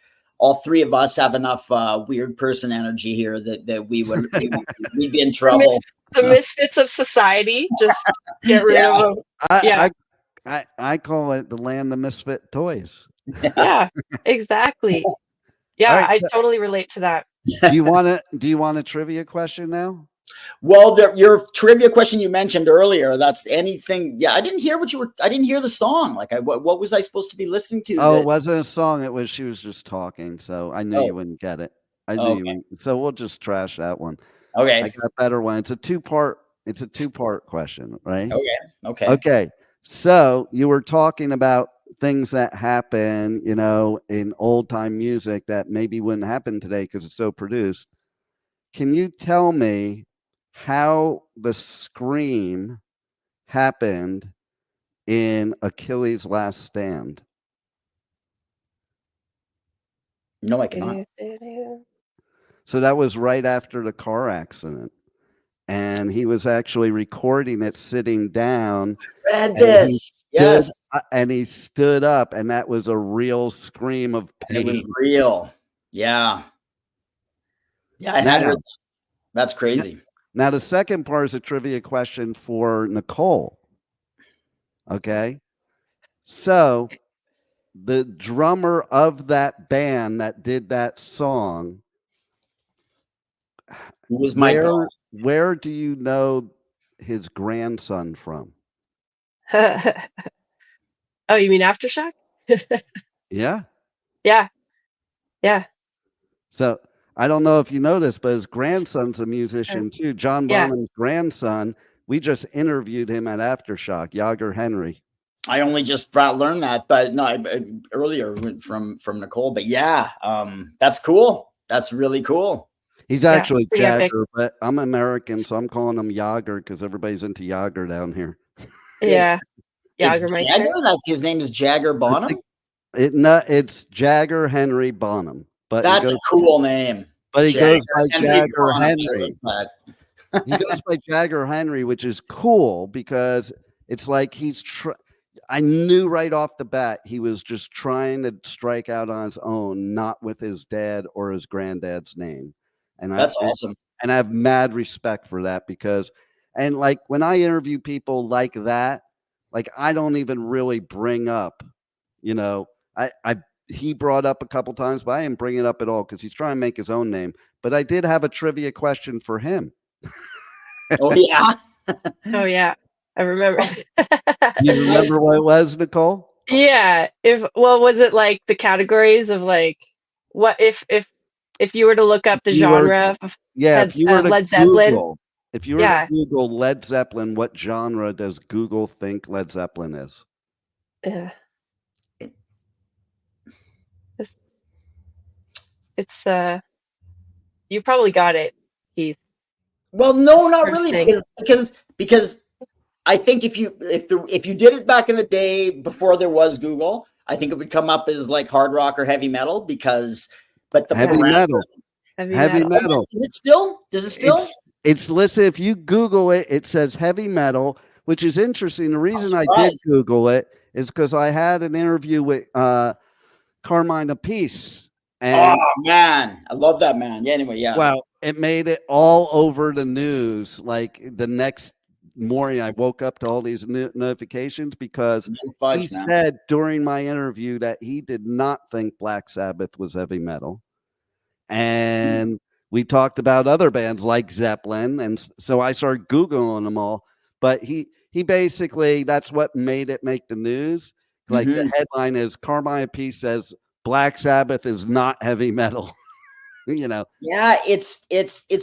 all three of us have enough weird person energy here that we'd be in trouble. The misfits of society, just get rid of them. I call it the land of misfit toys. Yeah, exactly. Yeah, right. I totally relate to that. Do you want a trivia question now? Well, your trivia question you mentioned earlier, that's anything. Yeah, I didn't hear I didn't hear the song. Like, what was I supposed to be listening to? Oh, it wasn't a song. She was just talking. So I knew you wouldn't get it. I knew you wouldn't. So we'll just trash that one. Okay. I got a better one. It's a two-part question, right? Okay. So you were talking about things that happen, you know, in old time music that maybe wouldn't happen today because it's so produced. Can you tell me how the scream happened in Achilles' Last Stand? No, I cannot. So that was right after the car accident. And he was actually recording it sitting down. Read this. Yes. And he stood up, and that was a real scream of pain. It was real. Yeah. Yeah, I had heard that. That's crazy. Now, the second part is a trivia question for Nicole. Okay. So the drummer of that band that did that song, who was my God? Where do you know his grandson from? Oh, you mean Aftershock? Yeah. Yeah. Yeah. So I don't know if you know this, but his grandson's a musician too. John Bonham's grandson. We just interviewed him at Aftershock, Yager Henry. I only just learned that, but no, earlier from Nicole. But yeah, that's cool. That's really cool. He's actually Jagger, but I'm American, so I'm calling him Yager because everybody's into Yager down here. Yeah, Jagger. His name is Jagger Bonham. It's Jagger Henry Bonham. But that's a cool name. But he goes by Jagger Henry. He goes by Jagger Henry, which is cool because it's like I knew right off the bat he was just trying to strike out on his own, not with his dad or his granddad's name. And that's awesome. And I have mad respect for that because, and like when I interview people like that, like I don't even really bring up, you know, he brought up a couple times, but I didn't bring it up at all because he's trying to make his own name. But I did have a trivia question for him. Oh, yeah. Oh, yeah. I remember. You remember what it was, Nicole? Yeah. Was it like the categories of like, what if you were to look up the genre of if you were to Led Zeppelin? If you were to Google Led Zeppelin, what genre does Google think Led Zeppelin is? It's you probably got it, Heath. Well, no, not really, because I think if you did it back in the day before there was Google, I think it would come up as like hard rock or heavy metal but the heavy metal. Is it still? Does it still? It's listen, if you Google it, it says heavy metal, which is interesting. The reason I did Google it is because I had an interview with Carmine Apiece. Oh man, I love that man. Yeah, anyway, yeah. Well, it made it all over the news. Like the next morning, I woke up to all these notifications because he said during my interview that he did not think Black Sabbath was heavy metal. And we talked about other bands like Zeppelin. And so I started Googling them all. But he basically, that's what made it make the news. Like the headline is Carmine Apiece says Black Sabbath is not heavy metal. You know. Yeah, it's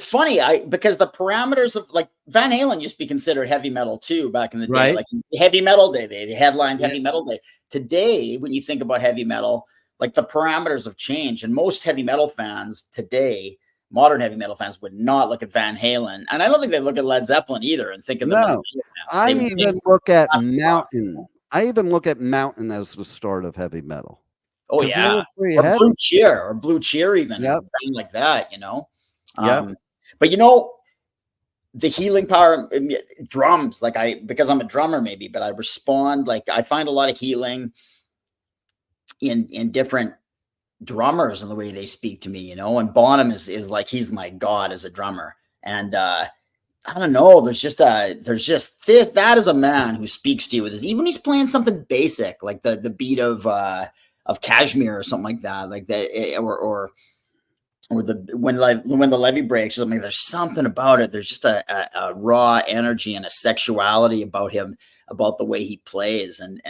funny. Because the parameters of like Van Halen used to be considered heavy metal too back in the day. Right. Like Heavy Metal Day, they headlined Heavy Metal Day. Today, when you think about heavy metal, like the parameters have changed, and most heavy metal fans today, modern heavy metal fans, would not look at Van Halen, and I don't think they look at Led Zeppelin either and think of them. No, I even look at Mountain. I even look at Mountain as the start of heavy metal. Oh yeah, or Blue Cheer, even like that, you know. But you know, the healing power drums, like because I'm a drummer maybe, but I respond, like I find a lot of healing in different drummers and the way they speak to me, you know. And Bonham is like, he's my god as a drummer, and I don't know, there's just this, that is a man who speaks to you with this, even when he's playing something basic like the beat of Kashmir or something like that, like that, or when the levee breaks or something. There's something about it. There's just a raw energy and a sexuality about him, about the way he plays, and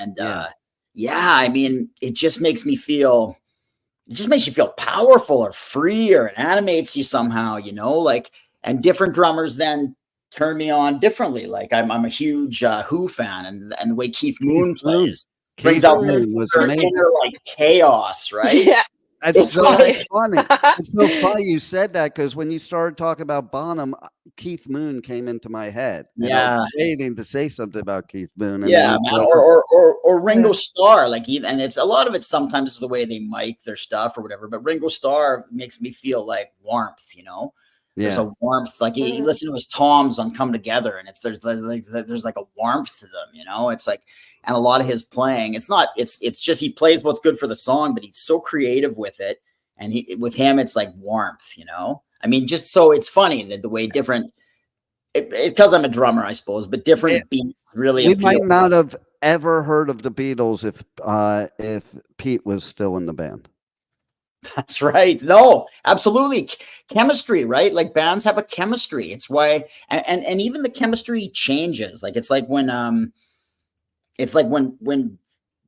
I mean, it just makes me feel. It just makes you feel powerful or free, or it animates you somehow, you know. Like, and different drummers then turn me on differently. Like I'm a huge Who fan, and the way Keith Moon plays. Brings out inner like chaos, right? It's so funny. It's so funny you said that, because when you started talking about Bonham, Keith Moon came into my head. And I was waiting to say something about Keith Moon. And man, or Ringo Starr. Like, and it's a lot of it sometimes is the way they mic their stuff or whatever. But Ringo Starr makes me feel like warmth, you know. There's a warmth, like you listen to his toms on Come Together, and there's like a warmth to them, you know. It's like, and a lot of his playing, it's just he plays what's good for the song, but he's so creative with it, and with him it's like warmth, you know. I mean, just so it's funny that the way different, it's because I'm a drummer, I suppose, but different beats really. We might not have ever heard of the Beatles if Pete was still in the band. That's right. No, absolutely. Chemistry, right? Like bands have a chemistry. It's why, and even the chemistry changes. Like it's like when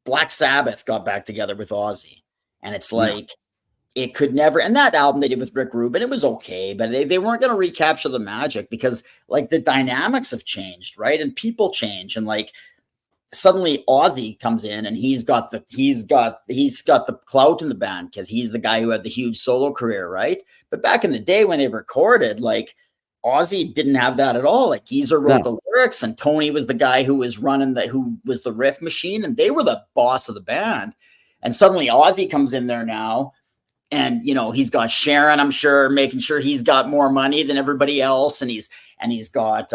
Black Sabbath got back together with Ozzy, and it's like it could never. And that album they did with Rick Rubin, it was okay, but they weren't going to recapture the magic, because like the dynamics have changed, right? And people change, and like suddenly Ozzy comes in and he's got the clout in the band because he's the guy who had the huge solo career, right? But back in the day when they recorded, like Ozzy didn't have that at all. Like Geezer wrote the lyrics, and Tony was the guy who was who was the riff machine, and they were the boss of the band. And suddenly Ozzy comes in there now, and you know, he's got Sharon, I'm sure, making sure he's got more money than everybody else, and he's got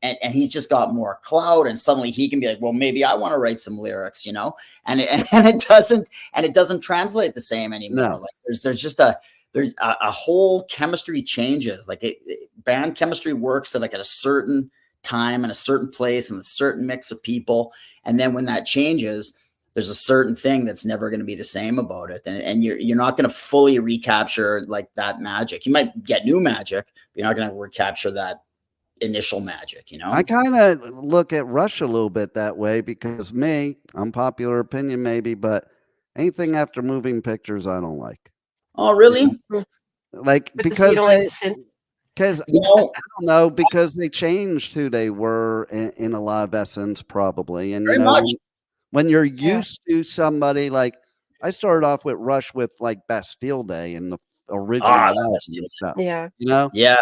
and he's just got more clout, and suddenly he can be like, well, maybe I want to write some lyrics, you know, and it doesn't translate the same anymore. No. Like there's a whole chemistry changes. Like band chemistry works at a certain time and a certain place and a certain mix of people. And then when that changes, there's a certain thing that's never going to be the same about it. And you're not going to fully recapture like that magic. You might get new magic, but you're not going to recapture that initial magic, you know. I kind of look at Rush a little bit that way, because unpopular opinion maybe, but anything after Moving Pictures I don't like. Oh, really? Like, because you know, I don't know, because they changed who they were in a lot of essence, probably. And very much. When you're used to somebody, like I started off with Rush with like Bastille Day and the original stuff. Yeah. You know? Yeah.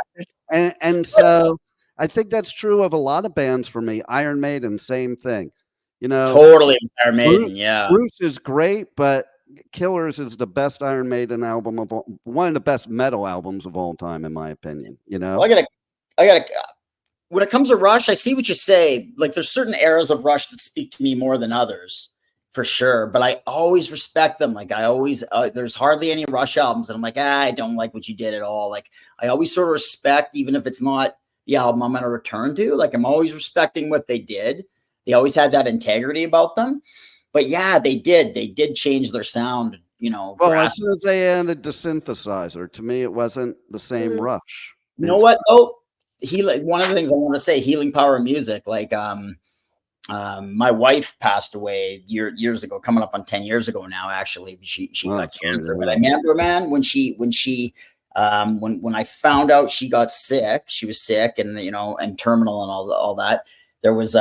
And so I think that's true of a lot of bands for me. Iron Maiden, same thing. You know, totally Iron Maiden. Yeah, Bruce is great, but Killers is the best Iron Maiden album of one of the best metal albums of all time, in my opinion. You know, well, I gotta. When it comes to Rush, I see what you say. Like, there's certain eras of Rush that speak to me more than others, for sure. But I always respect them. Like, I always there's hardly any Rush albums, and I'm like, I don't like what you did at all. Like, I always sort of respect, even if it's not the album I'm going to return to. Like, I'm always respecting what they did. They always had that integrity about them. But yeah, they did change their sound, you know. Well, as soon as they added the synthesizer, to me, it wasn't the same Rush. You know what? Oh, one of the things I want to say, healing power of music. Like, my wife passed away years ago, coming up on 10 years ago now, actually. She got cancer. But I remember, man, when I found out she got sick, she was sick and, you know, and terminal and all that, there was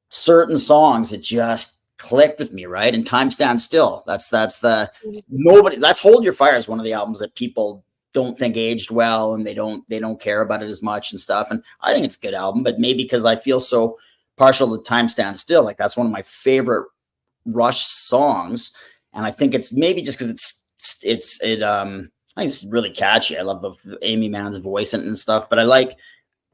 certain songs that just clicked with me, right? And Time Stands Still. That's Hold Your Fire is one of the albums that people don't think aged well, and they don't care about it as much and stuff. And I think it's a good album, but maybe because I feel so partial to Time Stands Still, like that's one of my favorite Rush songs. And I think it's maybe just because I think it's really catchy. I love the Amy Mann's voice and stuff, but I like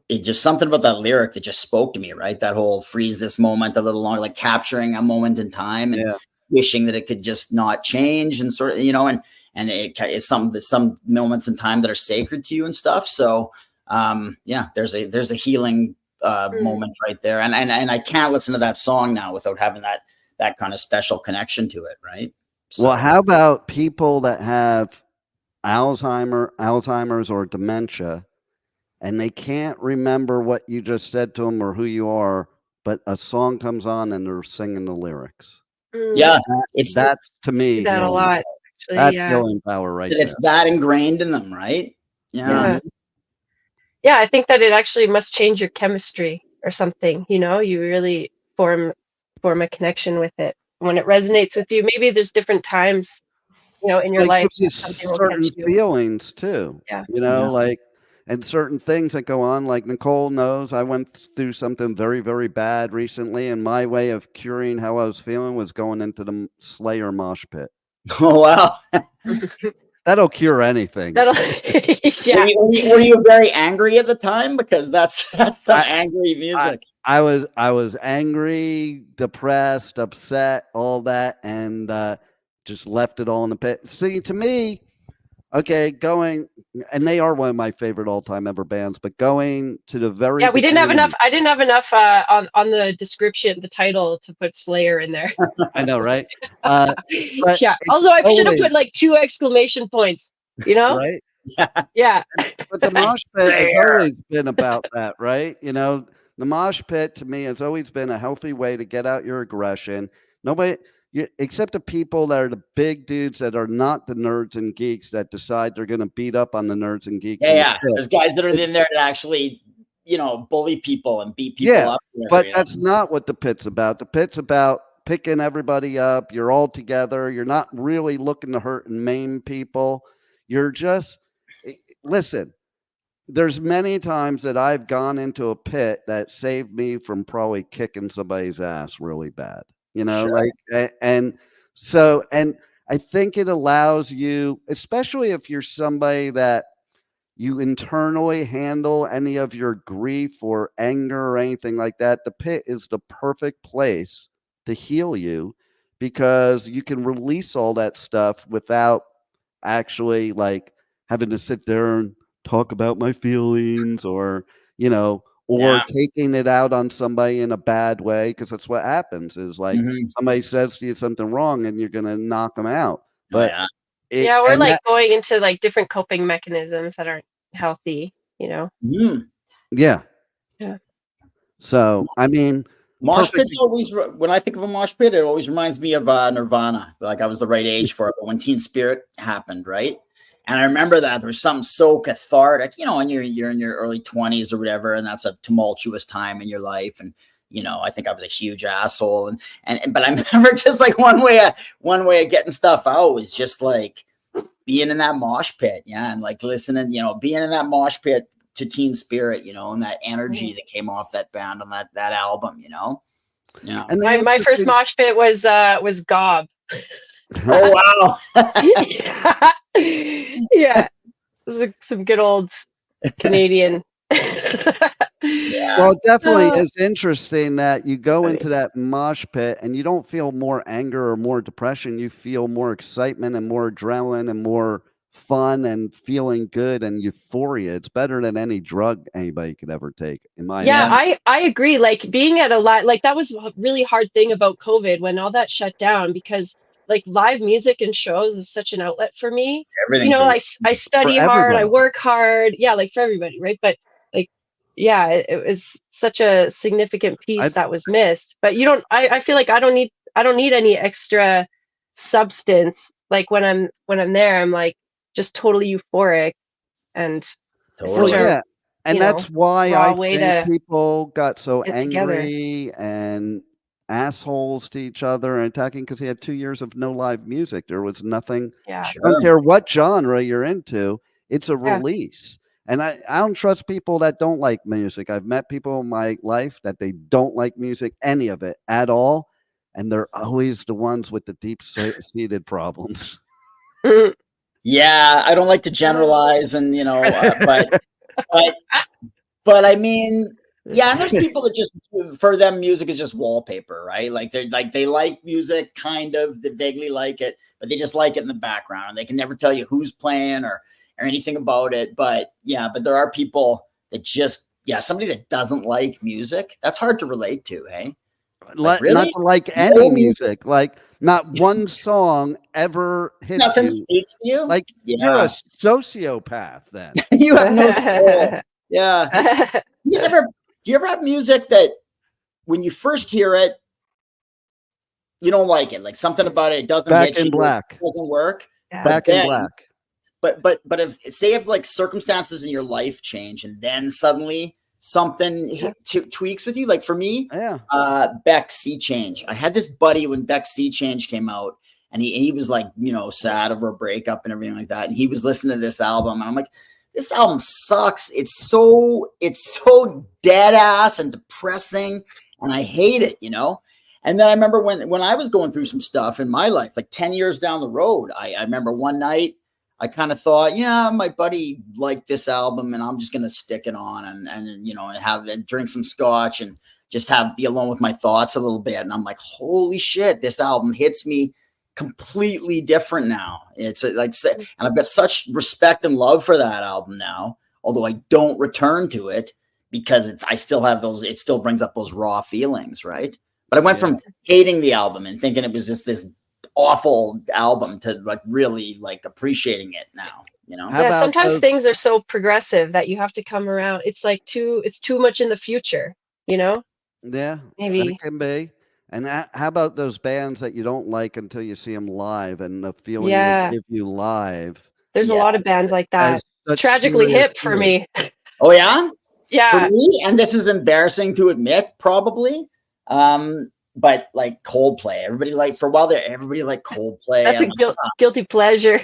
it. Just something about that lyric that just spoke to me, right? That whole freeze this moment a little longer, like capturing a moment in time and wishing that it could just not change, and sort of, you know, and it's some moments in time that are sacred to you and stuff. So there's a healing moment right there. And I can't listen to that song now without having that kind of special connection to it. Right. So, well, how about people that have Alzheimer's or dementia, and they can't remember what you just said to them or who you are, but a song comes on and they're singing the lyrics. Yeah. That's to me. That a lot. Actually, that's healing power, right? It's that ingrained in them, right? Yeah. Yeah, I think that it actually must change your chemistry or something. You know, you really form a connection with it when it resonates with you. Maybe there's different times in your life, gives you certain feelings too. Yeah. Like, and certain things that go on, like Nicole knows I went through something very, very bad recently, and my way of curing how I was feeling was going into the Slayer mosh pit. Oh, wow. That'll cure anything. Yeah. Were you very angry at the time? Because that's some angry music. I was angry, depressed, upset, all that, and just left it all in the pit. See, to me, okay, and they are one of my favorite all-time ever bands, but going to the very we didn't have enough. I didn't have enough on the description, the title, to put Slayer in there. I know, right? Yeah. Although I should have put like 2 exclamation points. Right? Yeah. But the mosh pit has always been about that, right? The mosh pit to me has always been a healthy way to get out your aggression. Nobody, except the people that are the big dudes that are not the nerds and geeks that decide they're going to beat up on the nerds and geeks. Yeah. There's guys that are in there that actually, bully people and beat people up. But that's not what the pit's about. The pit's about picking everybody up. You're all together. You're not really looking to hurt and maim people. You're just, listen, there's many times that I've gone into a pit that saved me from probably kicking somebody's ass really bad, Sure. and I think it allows you, especially if you're somebody that you internally handle any of your grief or anger or anything like that, the pit is the perfect place to heal you, because you can release all that stuff without actually like having to sit there and talk about my feelings or taking it out on somebody in a bad way, because that's what happens is like somebody says to you something wrong and you're going to knock them out. But we're like going into like different coping mechanisms that aren't healthy, Yeah. So, I mean, mosh pits always, when I think of a mosh pit, it always reminds me of Nirvana. Like I was the right age for it, but when Teen Spirit happened, right? And I remember that there was something so cathartic, and you're in your early 20s or whatever, and that's a tumultuous time in your life. And I think I was a huge asshole, but I remember just like one way of getting stuff out was just like being in that mosh pit, and like listening, being in that mosh pit to Teen Spirit, and that energy that came off that band on that album, Yeah. And my first mosh pit was Gob. Oh wow. Yeah. It was some good old Canadian. Well, it definitely is interesting that you go into that mosh pit and you don't feel more anger or more depression. You feel more excitement and more adrenaline and more fun and feeling good and euphoria. It's better than any drug anybody could ever take, in my opinion. I agree. Like being at a live, like that was a really hard thing about COVID when all that shut down, because like live music and shows is such an outlet for me. I study hard, I work hard. Yeah, like for everybody, right? But like, yeah, it was such a significant piece that was missed. But I feel like I don't need any extra substance. Like when I'm there, I'm like just totally euphoric and and that's why I think people got so angry and assholes to each other and attacking, because he had 2 years of no live music. There was nothing. Yeah. I don't care what genre you're into, it's a release. And I don't trust people that don't like music. I've met people in my life that they don't like music, any of it at all, and they're always the ones with the deep-seated problems. Yeah, I don't like to generalize, and but I mean, yeah, and there's people that just, for them, music is just wallpaper, right? Like they like music, kind of, they vaguely like it, but they just like it in the background. They can never tell you who's playing or anything about it. But there are people that just, somebody that doesn't like music, that's hard to relate to, hey? Like, really? Not to like any music, like not one song ever hits Nothing you. speaks to you. Like you're a sociopath then. You have no soul. Yeah. Do you ever have music that when you first hear it, you don't like it? Like something about it doesn't Back in Black. It doesn't work. Yeah. Back in Black. But if like circumstances in your life change and then suddenly something tweaks with you, like for me, Beck Sea Change. I had this buddy when Beck Sea Change came out, and he was like, you know, sad over a breakup and everything like that. And he was listening to this album, and I'm like, this album sucks. It's so dead ass and depressing, and I hate it, you know? And then I remember when I was going through some stuff in my life, like 10 years down the road, I remember one night I kind of thought, yeah, my buddy liked this album and I'm just going to stick it on and you know, and drink some scotch and just be alone with my thoughts a little bit. And I'm like, holy shit, this album hits me completely different now. It's like, and I've got such respect and love for that album now, although I don't return to it because I still have those, it still brings up those raw feelings, right? But I went from hating the album and thinking it was just this awful album to like really like appreciating it now, you know? Yeah, sometimes things are so progressive that you have to come around. It's like it's too much in the future, you know? Yeah, maybe it can be. And how about those bands that you don't like until you see them live and the feeling they give you live? There's a lot of bands like that. Tragically Hip for me. Oh yeah? Yeah. For me, and this is embarrassing to admit, probably. But like Coldplay, everybody liked Coldplay. That's a guilty pleasure.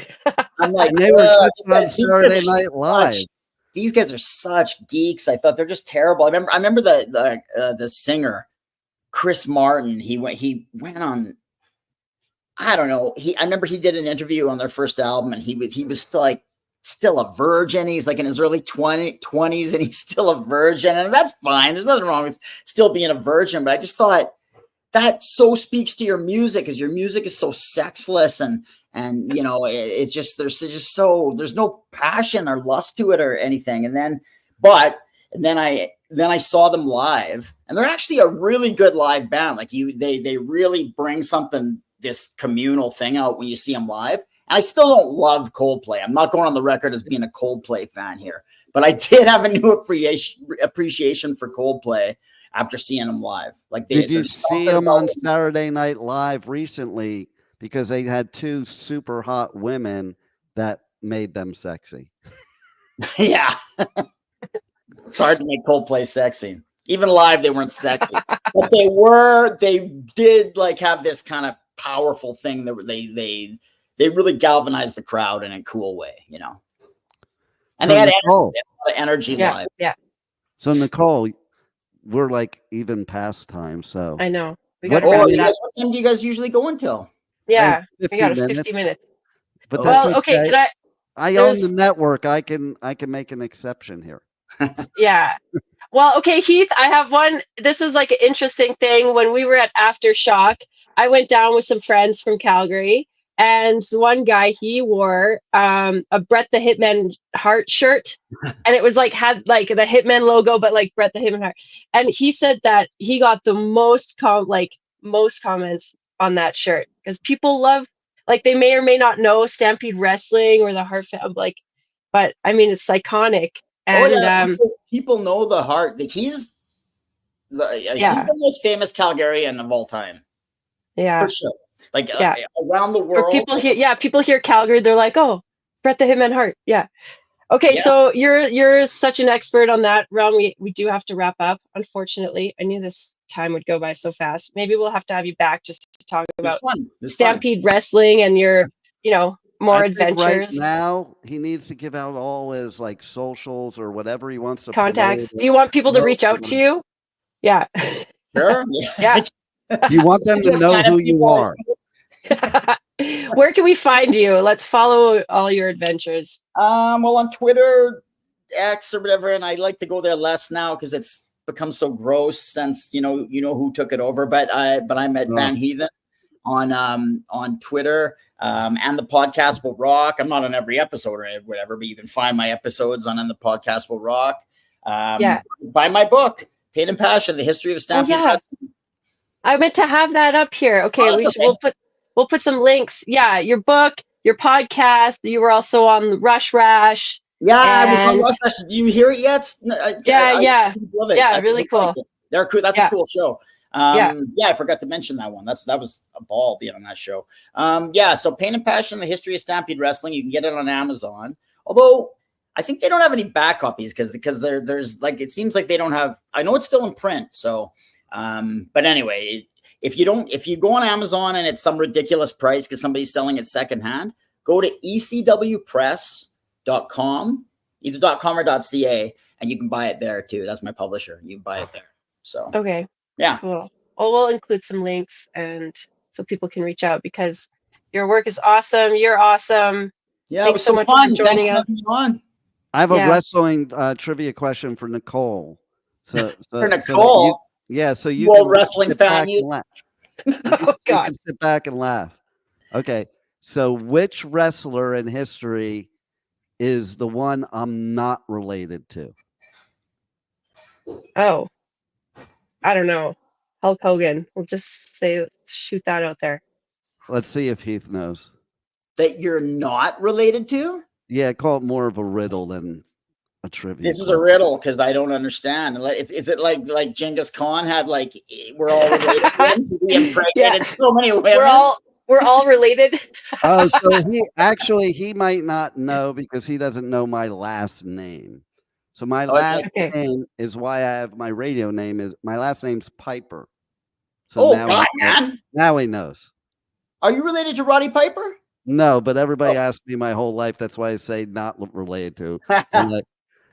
I'm like, they were on Saturday Night Live. These guys are such geeks. I thought they're just terrible. I remember the singer Chris Martin. He went on. I don't know. I remember he did an interview on their first album, and he was still a virgin. He's like in his early 20s, and he's still a virgin, and that's fine. There's nothing wrong with still being a virgin. But I just thought that so speaks to your music, because your music is so sexless and you know, it's just there's no passion or lust to it or anything. And then I saw them live, and they're actually a really good live band. Like they really bring something, this communal thing out when you see them live. And I still don't love Coldplay. I'm not going on the record as being a Coldplay fan here, but I did have a new appreciation for Coldplay after seeing them live. Like, did you see them on Saturday Night Live recently? Because they had two super hot women that made them sexy. Yeah. It's hard to make Coldplay sexy. Even live, they weren't sexy. But they did like have this kind of powerful thing that they really galvanized the crowd in a cool way, you know. And they had a lot of energy live. Yeah. So Nicole, we're like even past time. So I know. What time do you guys usually go until? Yeah, we got 50 minutes. But that's okay. I own the network. I can make an exception here. Yeah. Well, okay, Heath, I have one. This was like an interesting thing. When we were at Aftershock, I went down with some friends from Calgary, and one guy, he wore a Bret the Hitman Hart shirt, and it was like had like the Hitman logo, but like Bret the Hitman Hart. And he said that he got the most comments on that shirt, because people love, like, they may or may not know Stampede Wrestling or the Hart, like, but I mean, it's iconic. And people know the Hart. He's the most famous Calgarian of all time. Yeah, for sure. Like around the world, people hear Calgary, they're like, oh, Bret the Hitman Hart. Yeah. Okay, so you're such an expert on that realm. We do have to wrap up, unfortunately. I knew this time would go by so fast. Maybe we'll have to have you back just to talk about Stampede Wrestling and your, more adventures. Right now, he needs to give out all his like socials or whatever he wants to contacts. Do you want people to reach out to you? Yeah. Sure. Yeah. Do you want them to know who you are? Where can we find you? Let's follow all your adventures. Well, on Twitter, X or whatever, and I like to go there less now because it's become so gross since you know who took it over. But I'm at Van Heathen on Twitter, and the podcast will rock. I'm not on every episode or whatever, but you can find my episodes on the podcast will rock. Buy my book, Pain and Passion: The History of Stampede Wrestling. I meant to have that up here. Okay, we'll put some links. Yeah, your book, your podcast. You were also on Rush Rash. Yeah, I was on Rush Rash. Do you hear it yet? I love it. Yeah, really cool. They're cool. That's a cool show. I forgot to mention that one. That was a ball being on that show. So Pain and Passion: The History of Stampede Wrestling. You can get it on Amazon. Although I think they don't have any back copies because there's like, it seems like they don't have. I know it's still in print. So, but anyway, if you go on Amazon and it's some ridiculous price because somebody's selling it secondhand, go to ecwpress.com, either .com or .ca, and you can buy it there too. That's my publisher. You buy it there. So okay, yeah. Cool. Well, we'll include some links and so people can reach out because your work is awesome. You're awesome. Yeah, thanks so much fun. for joining us. I have a wrestling trivia question for Nicole. For Nicole, so you can wrestling fan. Oh God, you can sit back and laugh. Okay, so which wrestler in history is the one I'm not related to? Oh, I don't know. Hulk Hogan. We'll just shoot that out there. Let's see if Heath knows. That you're not related to? Yeah, call it more of a riddle than a trivia. This is a riddle because I don't understand. Is it like Genghis Khan had we're all related to be impregnated so many women? We're all related. Oh, so he might not know because he doesn't know my last name. So my last name is why I have my radio name is my last name's Piper. So now he knows. Are you related to Roddy Piper? No, but everybody asked me my whole life. That's why I say not related to.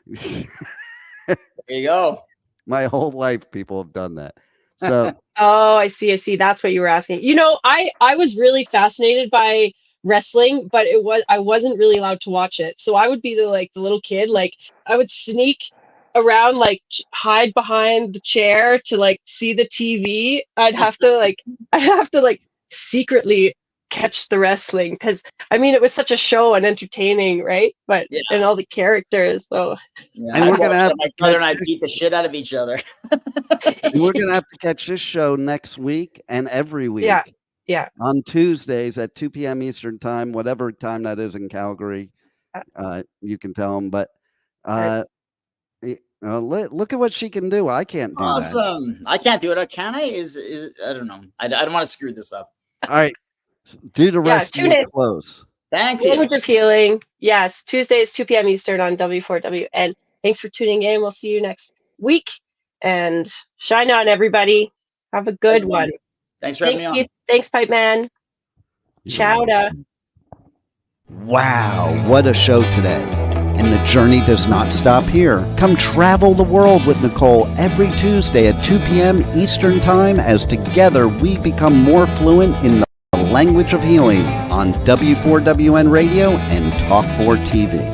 There you go. My whole life, people have done that. So. Oh, I see. That's what you were asking. You know, I was really fascinated by wrestling, but I wasn't really allowed to watch it. So I would be the little kid. I would sneak around, hide behind the chair to see the TV. I'd have to secretly catch the wrestling because it was such a show and entertaining, right? But and all the characters, so and we're gonna have my brother and I beat the shit out of each other. We're gonna have to catch this show next week and every week. Yeah. On Tuesdays at 2 p.m. Eastern time, whatever time that is in Calgary, you can tell them. But look at what she can do. I can't do that. Awesome. I can't do it. Can I? I don't know. I don't want to screw this up. All right. Do the rest of the close. Thank you. Language of Healing. Yes, Tuesdays, 2 p.m. Eastern on W4W. And thanks for tuning in. We'll see you next week. And shine on, everybody. Have a good one. Thanks for having me on. Keith. Thanks, Pipe Man. Chowda. Wow, what a show today. And the journey does not stop here. Come travel the world with Nicole every Tuesday at 2 p.m. Eastern Time as together we become more fluent in the language of healing on W4WN Radio and Talk4 TV.